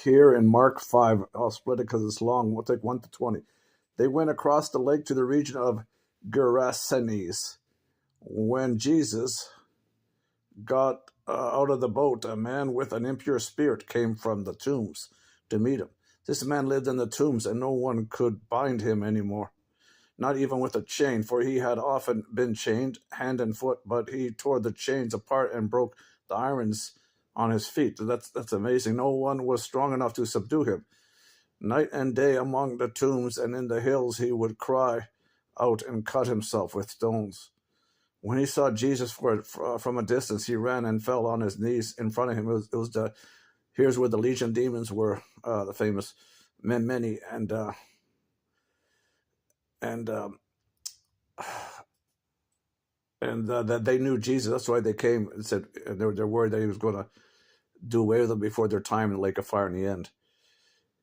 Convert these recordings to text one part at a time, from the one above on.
here in Mark 5. I'll split it because it's long. We'll take 1 to 20. They went across the lake to the region of Gerasenes. When Jesus got out of the boat, a man with an impure spirit came from the tombs to meet him. This man lived in the tombs, and no one could bind him anymore, not even with a chain, for he had often been chained hand and foot, but he tore the chains apart and broke the irons on his feet. That's amazing. No one was strong enough to subdue him. Night and day among the tombs and in the hills he would cry out and cut himself with stones. When he saw Jesus from a distance, he ran and fell on his knees in front of him. Here's where the legion demons were, the famous many, and that they knew Jesus. That's why they came and said they're worried that he was going to do away with them before their time in the lake of fire in the end.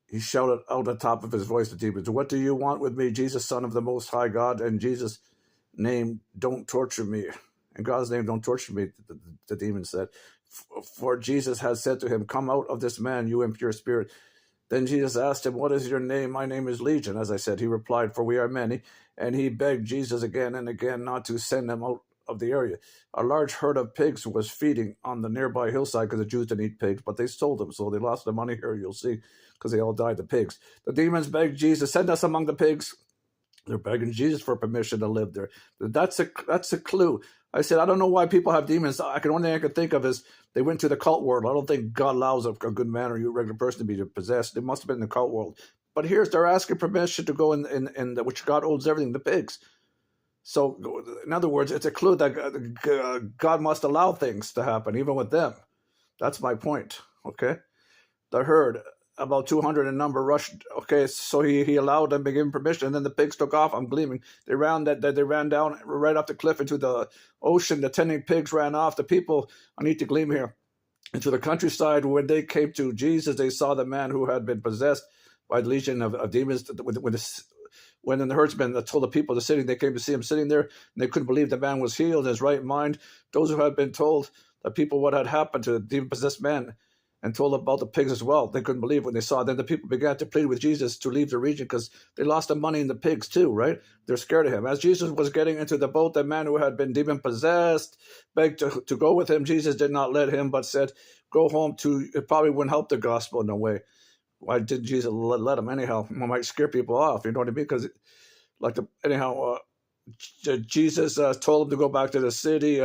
He shouted out at the top of his voice to demons, "What do you want with me, Jesus, Son of the Most High God? In Jesus' name, don't torture me." In God's name, don't torture me, the demon said. For Jesus had said to him, "Come out of this man, you impure spirit." Then Jesus asked him, "What is your name?" "My name is Legion," as I said. He replied, "For we are many." And he begged Jesus again and again not to send them out of the area. A large herd of pigs was feeding on the nearby hillside because the Jews didn't eat pigs, but they sold them, so they lost their money here, you'll see, because they all died, the pigs. The demons begged Jesus, "Send us among the pigs." They're begging Jesus for permission to live there. That's a clue. I said, I don't know why people have demons. Only thing I can think of is they went to the cult world. I don't think God allows a good man or a regular person to be possessed. They must have been in the cult world. But they're asking permission to go in which God owns everything, the pigs. So, in other words, it's a clue that God must allow things to happen, even with them. That's my point, okay? The herd, about 200 in number, rushed. Okay, so he allowed them to give him permission, and then the pigs took off. I'm gleaming. They ran down right off the cliff into the ocean. The tending pigs ran off. The people, I need to gleam here, into the countryside. When they came to Jesus, they saw the man who had been possessed by the legion of demons. When the herdsmen told the people, they came to see him sitting there, and they couldn't believe the man was healed in his right mind. Those who had been told the people what had happened to the demon-possessed man and told about the pigs as well, they couldn't believe when they saw it. Then the people began to plead with Jesus to leave the region because they lost the money in the pigs too, right? They're scared of him. As Jesus was getting into the boat, the man who had been demon-possessed begged to go with him. Jesus did not let him, but said, "Go home to." It probably wouldn't help the gospel in a way. Why did Jesus let him? Anyhow, it might scare people off, you know what I mean? Because, Jesus told him to go back to the city,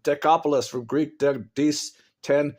Decapolis, from Greek, Deis, 10,